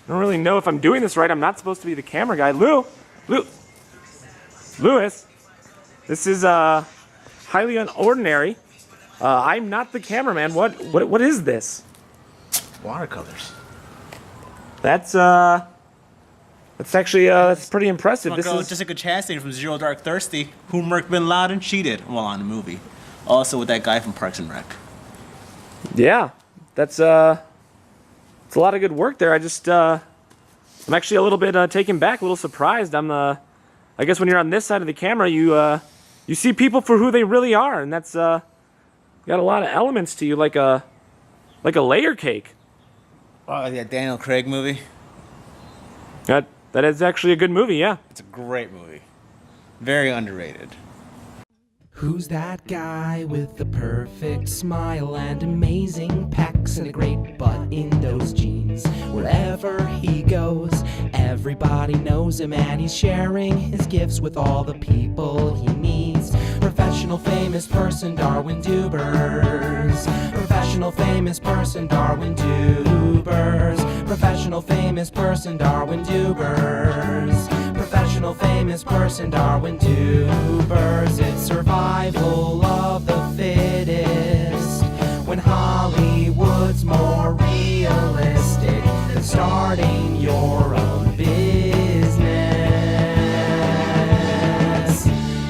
I don't really know if I'm doing this right. I'm not supposed to be the camera guy. Louis, this is highly unordinary. I'm not the cameraman. What is this? Watercolors. That's actually that's pretty impressive. This is Jessica Chastain from Zero Dark Thirsty, who murked Bin Laden. She did, well, on the movie. Also with that guy from Parks and Rec. yeah, that's it's a lot of good work there. I'm actually a little bit taken back, a little surprised. I guess when you're on this side of the camera, you see people for who they really are, and that's got a lot of elements to you, like a layer cake. Oh, yeah, Daniel Craig movie. That is actually a good movie, yeah. It's a great movie. Very underrated. Who's that guy with the perfect smile and amazing pecs and a great butt in those jeans? Wherever he goes, everybody knows him, and he's sharing his gifts with all the people he meets. Professional famous person, Darwin Doobers. Professional famous person, Darwin Doobers. Professional famous person, Darwin Doobers. Professional famous person, Darwin Doobers. It's survival of the fittest, when Hollywood's more realistic than starting your own business.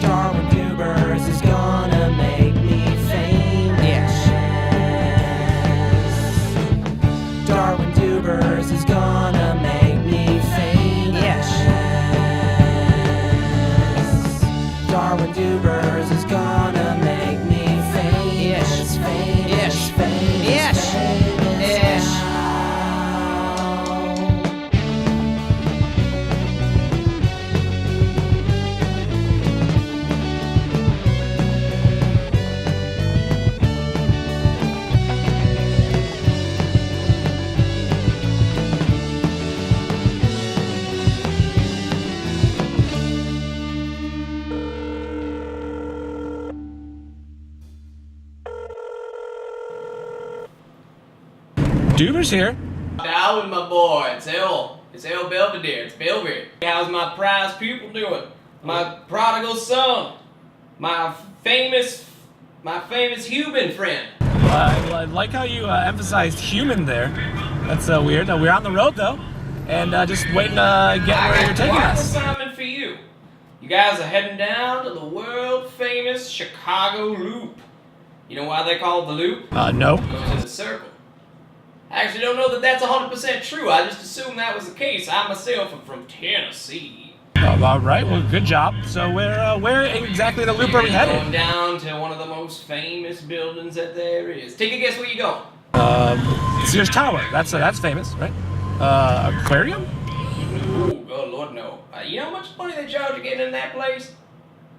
Darwin Doobers is gonna make me famous. Darwin Doobers is gonna make me famous. Darwin Doobers is gonna make me famous, famous, famous, famous now. Doobers here. Darwin, my boy, it's L Belvedere, it's Belvedere. How's my prize pupil doing? My prodigal son, my famous human friend. I like how you emphasized human there. That's weird. We're on the road though, and just waiting to get where you're taking I got us. an assignment for you. You guys are heading down to the world famous Chicago Loop. You know why they call it the Loop? No. Goes in a circle. I actually don't know that that's 100% true. I just assumed that was the case. I myself am from Tennessee. All right. Well, good job. So where exactly in the loop are we headed? Going down to one of the most famous buildings that there is. Take a guess where you're going. Sears Tower. That's famous, right? Aquarium? Oh, good Lord, no. You know how much money they charge you getting in that place?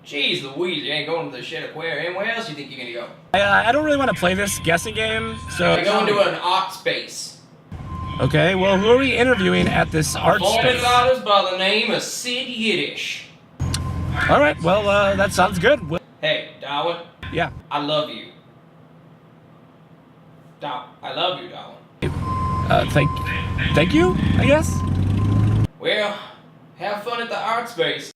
Jeez Louise, you ain't going to the shit aquarium. Where else do you think you're gonna go? I don't really want to play this guessing game, so... You're going to an art space. Okay, well, who are we interviewing at this art Performance space? artist by the name of Sid Yiddish. All right, well, that sounds good. Hey, Darwin. Yeah. I love you. I love you, Darwin. Thank you, I guess? Well, have fun at the art space.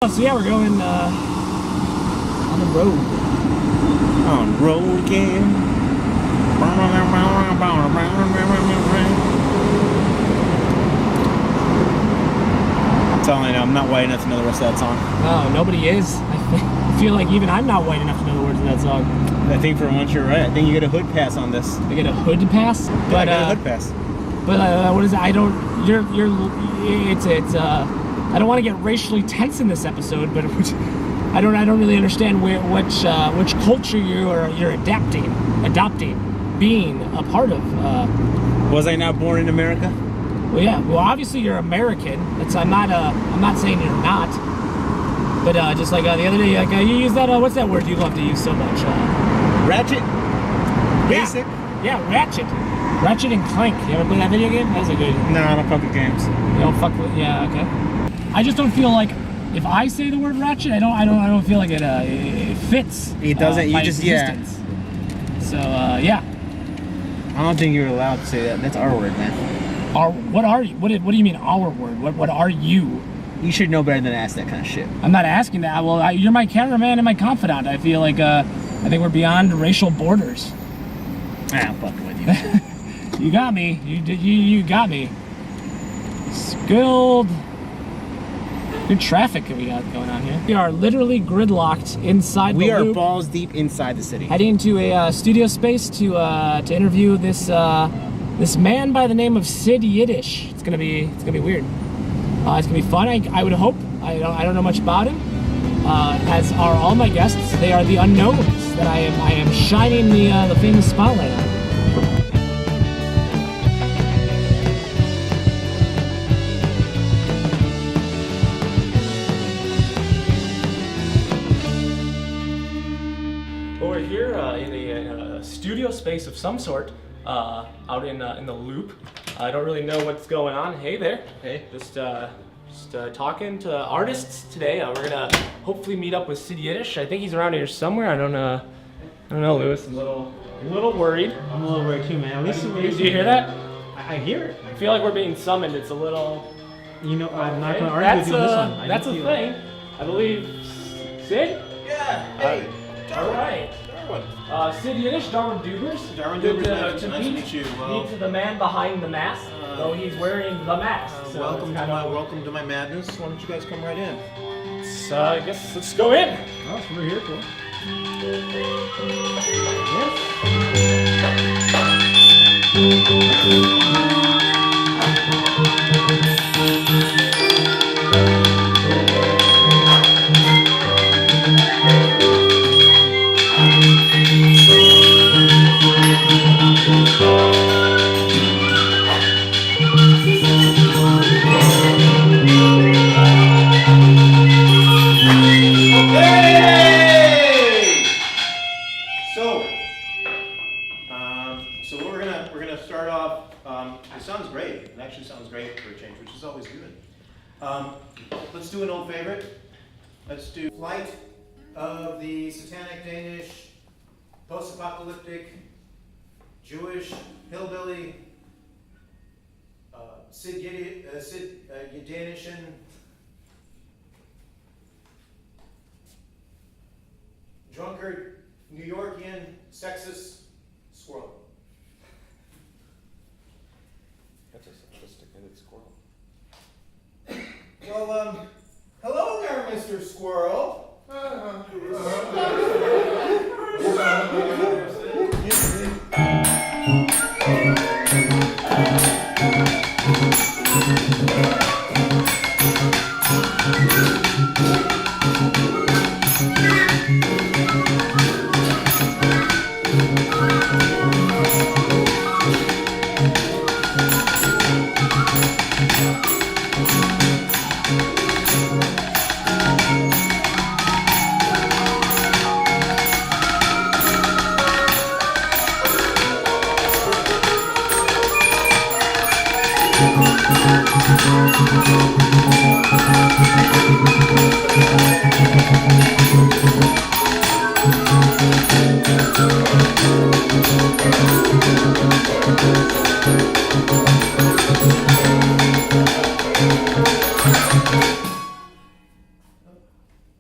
So yeah, we're going on the road. On road again. That's all I know. I'm not white enough to know the rest of that song. Oh, nobody is. I feel like even I'm not white enough to know the words of that song. I think for once you're right. I think you get a hood pass on this. I get a hood pass? Yeah, But, I get a hood pass. But what is it? I don't. It's I don't want to get racially tense in this episode, but I don't really understand which culture you're adopting, being a part of. Was I not born in America? Well, yeah. Well, obviously you're American. I'm not saying you're not. But just like the other day, like you use that. What's that word you love to use so much? Ratchet. Basic. Yeah, Ratchet. Ratchet and Clank. You ever play that video game? That was a good. No, I don't fuck with games. You don't fuck with. Yeah, okay. I just don't feel like if I say the word ratchet, I don't feel like it fits. It doesn't. You just existence. So yeah. I don't think you're allowed to say that. That's our word, man. What are you? What do you mean our word? What are you? You should know better than to ask that kind of shit. I'm not asking that. Well, you're my cameraman and my confidant. I feel like I think we're beyond racial borders. I'm fucking with you. You got me. You got me. Skilled. Good traffic we got going on here. We are literally gridlocked inside the We are loop, balls deep inside the city. heading to a studio space to interview this man by the name of Sid Yiddish. It's gonna be weird. It's gonna be fun. I would hope. I don't know much about him. As are all my guests. They are the unknowns that I am shining the famous spotlight on. We're here in a studio space of some sort, out in the loop. I don't really know what's going on. Hey there. Hey. Just talking to artists today. We're gonna hopefully meet up with Sid Yiddish. I think he's around here somewhere. I don't know, Lewis. I'm a little worried. I'm a little worried too, man. At least Do you hear that? I hear it. I feel like we're being summoned. It's a little. You know, I'm not Okay, gonna argue with you on this one. That's a thing. I believe. Sid? Yeah, hey, All right. Darwin. Sid Yiddish, Darwin Doobers. Darwin Good Doobers, to nice to meet meet you. Meet the man behind the mask, though he's wearing the mask. So welcome it's to kind of, welcome to my madness. Why don't you guys come right in? I guess let's go in. Oh, that's what we're here for. Hey! So we're gonna start off. It sounds great. It actually sounds great for a change, which is always good. Let's do an old favorite. Let's do Flight of the Satanic Danish, Post-Apocalyptic, Jewish, Hillbilly, Sid Yiddish, Drunkard, New Yorkian, sexist, squirrel. That's a sophisticated squirrel. Well, hello there, Mr. Squirrel.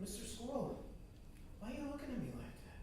Mr. Squirrel, why are you looking at me like that?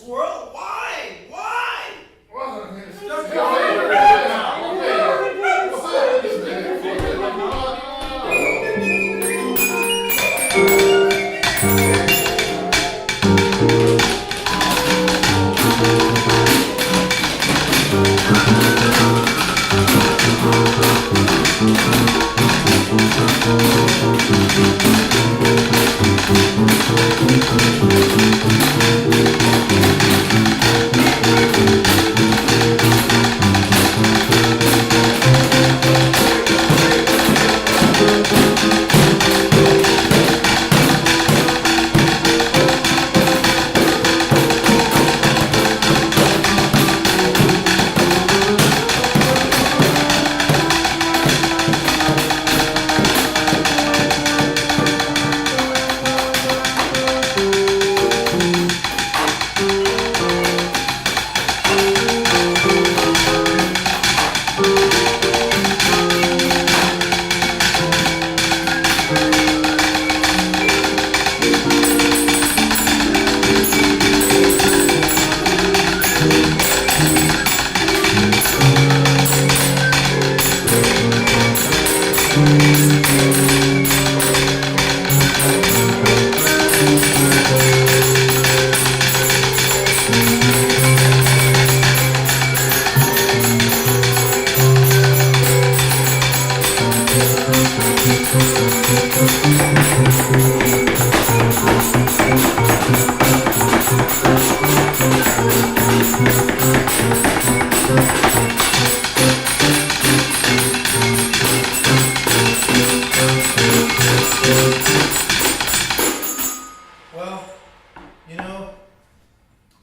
squirrel? Why? Why? Well, you know,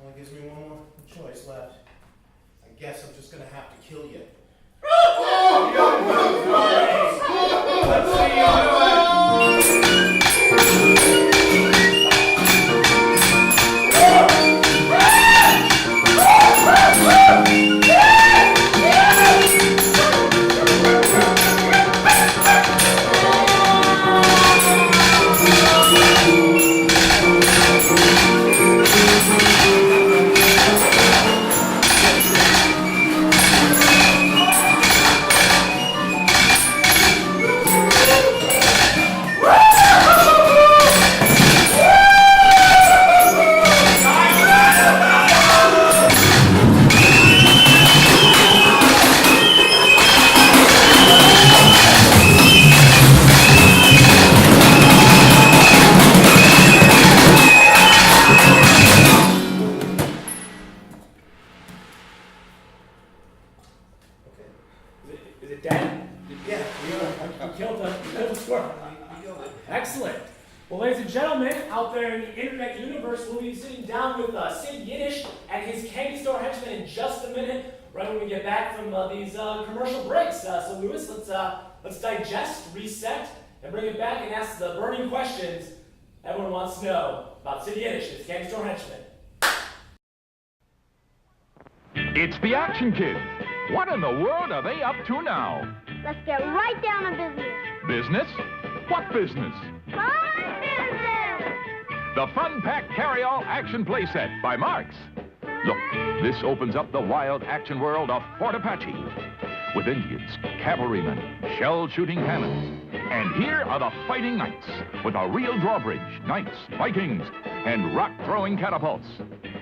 only gives me one more choice left. I guess I'm just gonna have to kill you. Is it dead? Yeah, You killed the squirrel. we killed it. Excellent. Well, ladies and gentlemen, out there in the internet universe, we'll be sitting down with Sid Yiddish and his candy store henchman in just a minute, right when we get back from these commercial breaks. So, Luis, let's digest, reset, and bring it back and ask the burning questions everyone wants to know about Sid Yiddish and his candy store henchman. It's the Action Kids. What in the world are they up to now? Let's get right down to business. Business? What business? Fun business! The Fun Pack Carry-All Action Playset by Marx. Look, this opens up the wild action world of Fort Apache. With Indians, cavalrymen, shell-shooting cannons. And here are the fighting knights, with a real drawbridge, knights, Vikings, and rock-throwing catapults.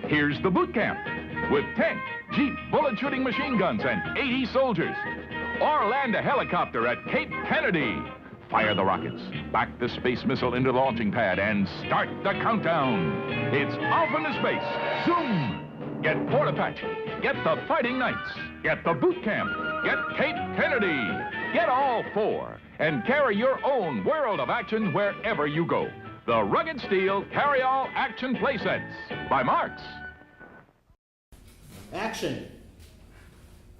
Here's the boot camp, with tank, jeep, bullet-shooting machine guns, and 80 soldiers. Or land a helicopter at Cape Kennedy. Fire the rockets, back the space missile into the launching pad, and start the countdown. It's off into space. Zoom! Get Fort Apache. Get the Fighting Knights. Get the boot camp. Get Cape Kennedy. Get all four. And carry your own world of action wherever you go. The Rugged Steel Carry-All Action Playsets by Marx. Action.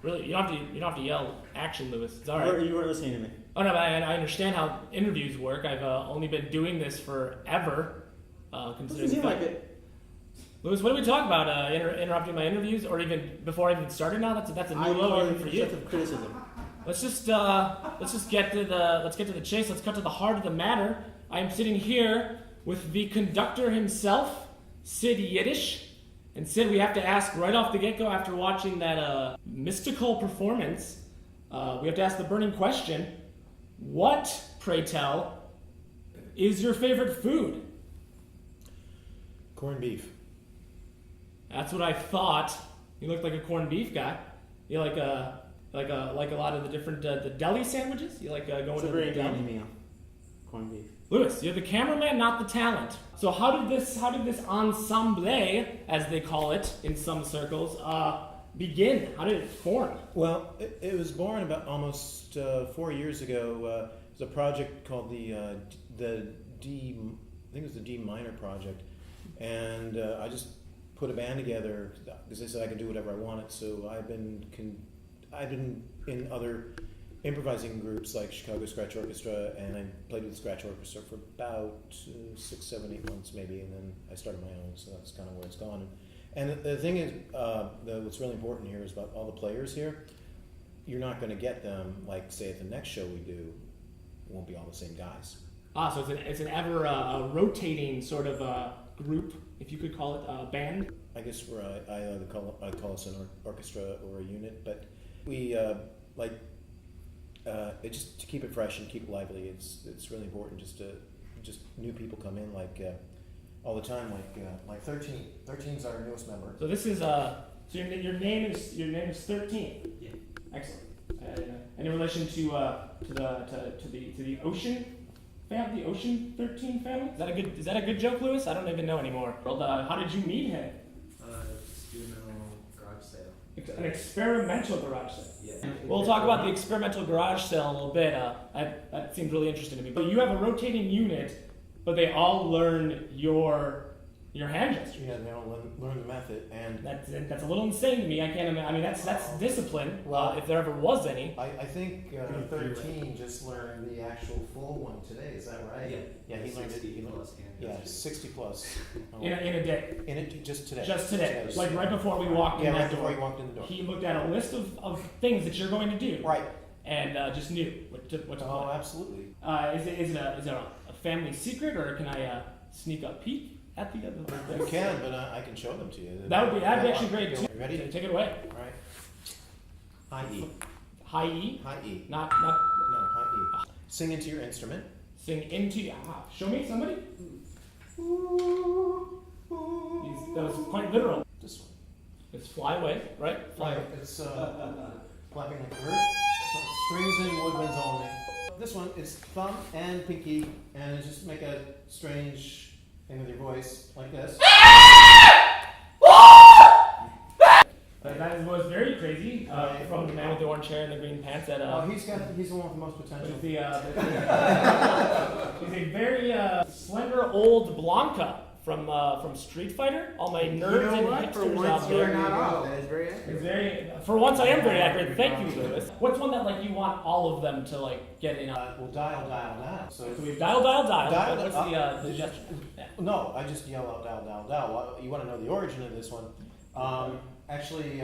Really, you don't have to yell action, Luis. It's all right. You weren't listening to me. Oh no, I understand how interviews work. I've only been doing this forever. Doesn't seem like it. Luis, what do we talk about? Interrupting my interviews, or even before I even started? Now that's a new low even for you. Constructive criticism. Let's just get to the chase. Let's cut to the heart of the matter. I am sitting here with the conductor himself, Sid Yiddish, And Sid, we have to ask right off the get-go after watching that mystical performance, we have to ask the burning question, what, pray tell, is your favorite food? Corned beef. That's what I thought. You look like a corned beef guy. You like a lot of the different the deli sandwiches. You like going to the deli meal. Corned beef. Lewis, you're the cameraman, not the talent. So how did this ensemble, as they call it in some circles, begin? How did it form? Well, it was born about almost 4 years ago. It was a project called the D, I think it was the D minor project, and I just put a band together because they said I could do whatever I wanted. So I've been in other improvising groups like Chicago Scratch Orchestra, and I played with the Scratch Orchestra for about 6, 7, 8 months maybe, and then I started my own. So that's kind of where it's gone. And the thing is, what's really important here is about all the players here. You're not going to get them like, say, at the next show we do. It won't be all the same guys. So it's an ever rotating sort of group, if you could call it a band. I guess I call us an orchestra or a unit, but we it just to keep it fresh and keep it lively. It's really important just new people come in all the time. Like 13. 13's our newest member. So this is so your name is 13. Yeah. Excellent. And in relation to the Ocean family, the Ocean 13 family. Is that a good joke, Lewis? I don't even know anymore. How did you meet him? Experimental garage sale. An experimental garage sale. Yeah. We'll talk about the experimental garage sale a little bit. That seems really interesting to me. But you have a rotating unit, but they all learn your hand gestures. Yeah, they all learn the method, and that's a little insane to me. I can't imagine. I mean, that's discipline. If there ever was any. I think 13 just learned the actual full one today. Is that right? Yeah. He learned it. 60 plus. In a day. In it just today. Just today. Like right before we walked in that door. Before he walked in the door. He looked at a list of things that you're going to do. Right. And just knew what to play. Oh, absolutely. Is it a family secret, or can I sneak a peek at the other things? You can, but I can show them to you. That'd be actually great. You ready? Take it away. All right. High E. High E. High E. Not. No, high E. Sing into your instrument. Sing into. Show me somebody. That was quite literal. This one. It's fly away, right? Fly away. It's flapping like a bird. So strings and woodwinds only. This one is thumb and pinky, and just make a strange thing with your voice, like this. That was very crazy from the man with the orange hair and the green pants. He's the one with the most potential. He's a very slender old Blanca from Street Fighter. All my nerds and hipsters out there. not off. That is very accurate. For once, I am very accurate. Thank you, Lewis. What's one that you want all of them to get in? Well, dial. So we have dial. Dial, What's the gesture? Yeah. No, I just yell out dial. Well, you want to know the origin of this one? Actually,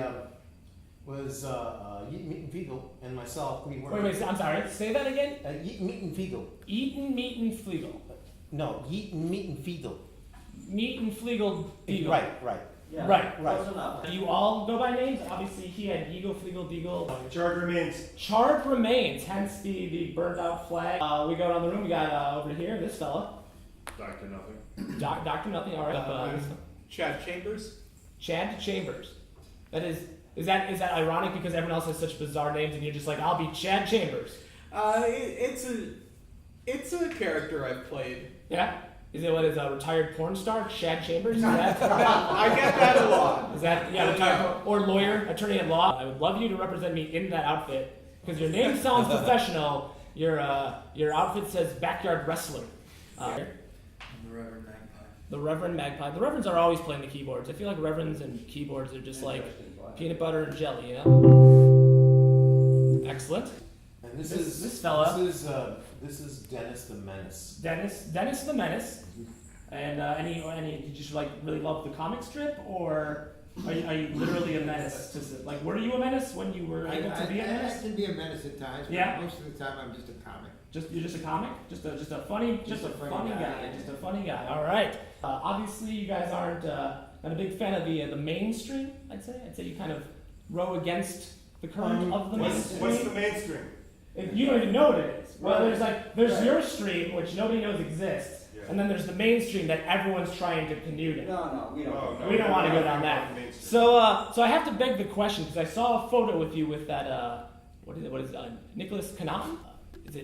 was Yeaton Meaton and myself. We worked. Wait, I'm sorry. Say that again. Yeaton Meaton. Eaton Meaton Flegel. No, Yeaton Meaton Fiegel. Meaton Flegel. Deagle. Right. Yeah. Right. Do you all go by names? Obviously, he had Eagle, Flegel, Deagle. Charred remains. Charred remains, hence the burned out flag. We go down the room. We got over here this fella. Dr. Nothing. Dr. Nothing. All right. Chad Chambers. Chad Chambers. Is that ironic because everyone else has such bizarre names and you're just like, I'll be Chad Chambers? It's a character I've played. Yeah. Is it a retired porn star, Chad Chambers? Is that, I get that a lot. Is that retired or lawyer, attorney at law? I would love you to represent me in that outfit because your name sounds professional. Your outfit says backyard wrestler. The Reverend Magpie. The Reverends are always playing the keyboards. I feel like Reverends and keyboards are just like peanut butter and jelly, you know? Excellent. And this is Dennis the Menace. Dennis the Menace. And did you really love the comic strip, or are you literally a menace? Were you a menace when you were able to be a menace? I can be a menace at times, but yeah. Most of the time I'm just a comic. You're just a comic? Just a funny guy. Just a funny guy. All right. Obviously, you guys aren't not a big fan of the mainstream. I'd say you kind of row against the current of the mainstream. What's the mainstream? You don't even know what it is. Well, there's your stream, which nobody knows exists, and then there's the mainstream that everyone's trying to canoe in. No, we don't. We don't want to go down that. So I have to beg the question because I saw a photo with you with that what is it? Nicholas Cannon?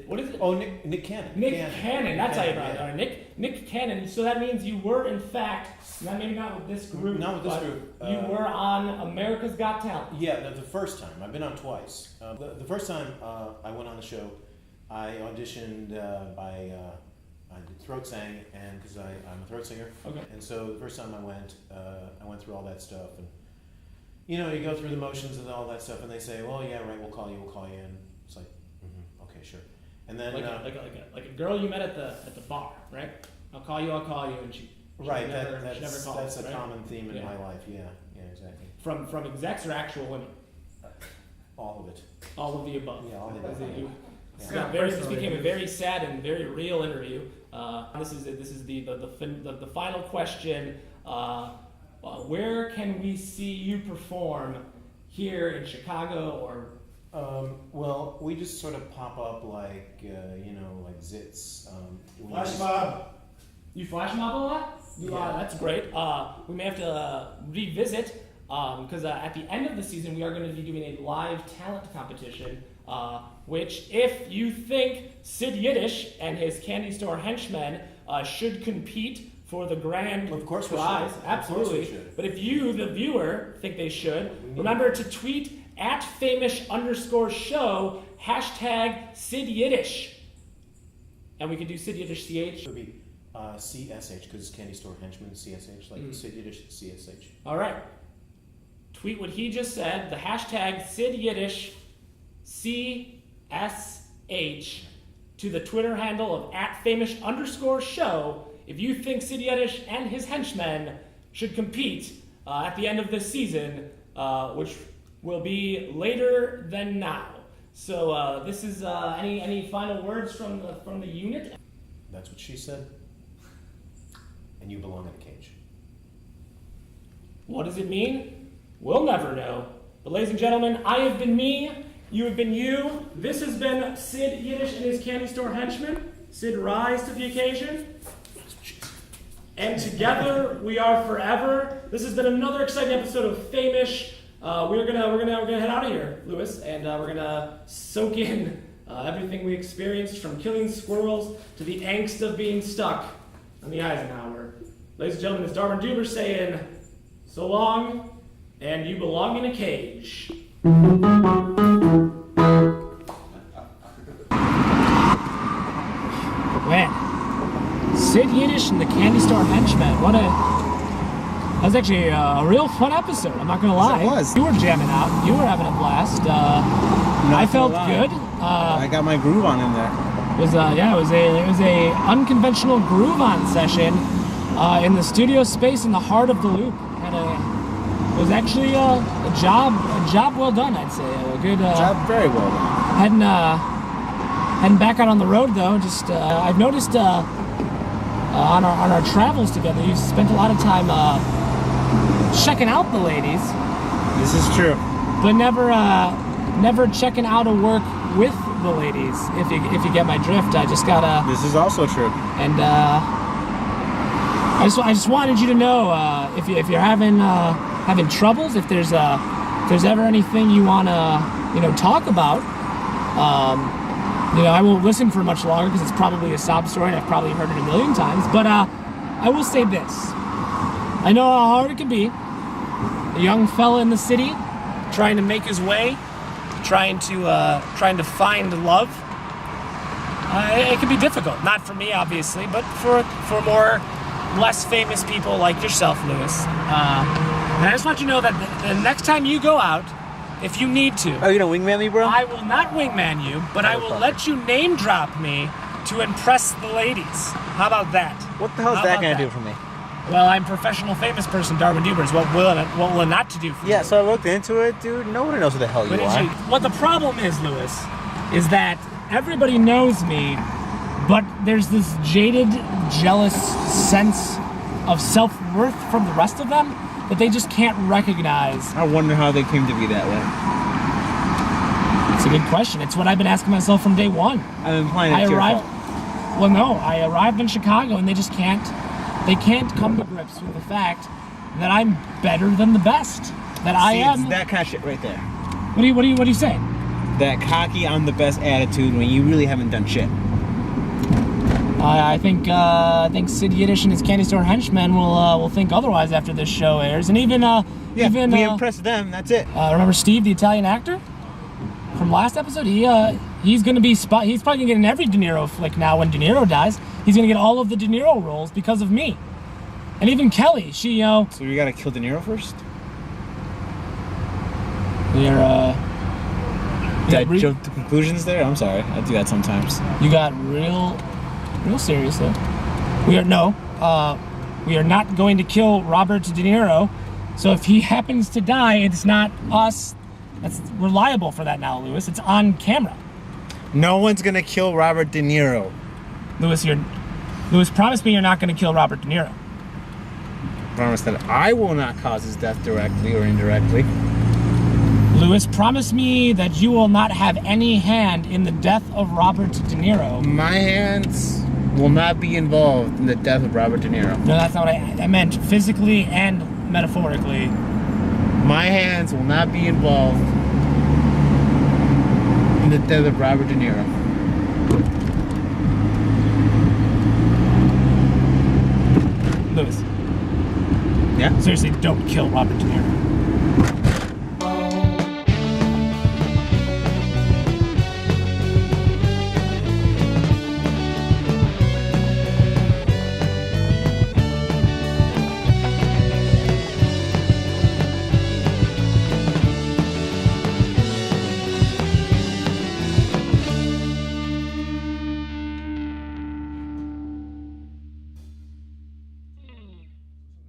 What is it? Oh, Nick Cannon. Nick Cannon. That's how you pronounce it. Nick Cannon. So that means you were in fact, maybe not with this group. Not with this group. You were on America's Got Talent. Yeah, the first time. I've been on twice. The first time I went on the show, I auditioned I did throat sang, and because I'm a throat singer. Okay. And so the first time I went through all that stuff, and you go through the motions and all that stuff, and they say, well, yeah, right, we'll call you, and it's like, okay, sure. And then like a girl you met at the bar, right? I'll call you, and she right. never calls. That's a right? common theme in my life. Yeah, exactly. From execs or actual women? All of it. All of the above. Yeah, all of the above. This became a very sad and very real interview. This is the final question. Where can we see you perform here in Chicago or? Well, we just sort of pop up like zits. Flash mob. You flash mob a lot? Yeah. That's great. We may have to revisit because at the end of the season we are going to be doing a live talent competition. Which, if you think Sid Yiddish and his candy store henchmen should compete for the grand prize, absolutely. Of course we should. But if you, the viewer, think they should, remember to tweet at FAMEish_show #Sid Yiddish. And we could do Sid Yiddish CH. It would be CSH because candy store henchmen CSH, like Sid Yiddish CSH. All right. Tweet what he just said, the #Sid Yiddish CSH to the Twitter handle of @FAMEish_show if you think Sid Yiddish and his henchmen should compete at the end of this season, which will be later than now. So this is any final words from the unit? That's what she said. And you belong in a cage. What does it mean? We'll never know. But ladies and gentlemen, I have been me. You have been you. This has been Sid Yiddish and his candy store henchmen. Sid, rise to the occasion. And together we are forever. This has been another exciting episode of FAMEish. We're gonna head out of here, Luis, and we're gonna soak in everything we experienced from killing squirrels to the angst of being stuck on the Eisenhower. Ladies and gentlemen, it's Darwin Doobers saying so long, and you belong in a cage. Man, Sid Yiddish and the Candy Store Henchmen. That was actually a real fun episode. I'm not gonna lie. It was. You were jamming out. You were having a blast. I felt good. I got my groove on in there. It was a unconventional groove on session in the studio space in the heart of the Loop. It was actually a job well done, I'd say. A good Job very well done. Heading back out on the road though. Just I've noticed on our travels together, you spent a lot of time checking out the ladies. This is true. But never checking out a work with the ladies. If you get my drift, I just gotta. This is also true. And I just wanted you to know if you're having troubles, if there's ever anything you wanna talk about. I won't listen for much longer because it's probably a sob story and I've probably heard it a million times. But I will say this: I know how hard it can be. A young fella in the city, trying to make his way, trying to find love. It can be difficult. Not for me, obviously, but for more less famous people like yourself, Luis. And I just want you to know that the next time you go out, if you need to. Oh, you gonna wingman me, bro? I will not wingman you, but I will let you name drop me to impress the ladies. How about that? What the hell is that gonna do for me? Well, I'm professional famous person, Darwin Doobers. What will it not to do for you? Yeah, so I looked into it, dude. Nobody knows who the hell you are. What the problem is, Luis, is that everybody knows me, but there's this jaded, jealous sense of self-worth from the rest of them. that they just can't recognize. I wonder how they came to be that way. It's a good question. It's what I've been asking myself from day one. I've been playing it. Well, no, I arrived in Chicago and they just can't. They can't come to grips with the fact that I'm better than the best. That I am. It's that kind of shit right there. What are you saying? That cocky, I'm the best attitude when you really haven't done shit. I think Sid Yiddish and his candy store henchmen will think otherwise after this show airs, and even we impressed them. That's it. Remember Steve, the Italian actor from last episode? He's gonna be he's probably gonna get in every De Niro flick now when De Niro dies. He's gonna get all of the De Niro roles because of me, and even Kelly. She So we gotta kill De Niro first. Did I jump to conclusions there? I'm sorry. I do that sometimes. You got real serious though. We are not going to kill Robert De Niro. So if he happens to die, it's not us. We're liable for that now, Lewis. It's on camera. No one's gonna kill Robert De Niro. Lewis, promise me you're not going to kill Robert De Niro. Promise that I will not cause his death directly or indirectly. Lewis, promise me that you will not have any hand in the death of Robert De Niro. My hands will not be involved in the death of Robert De Niro. No, that's not what I meant. Physically and metaphorically. My hands will not be involved in the death of Robert De Niro. Lewis. Yeah? Seriously, don't kill Robert De Niro.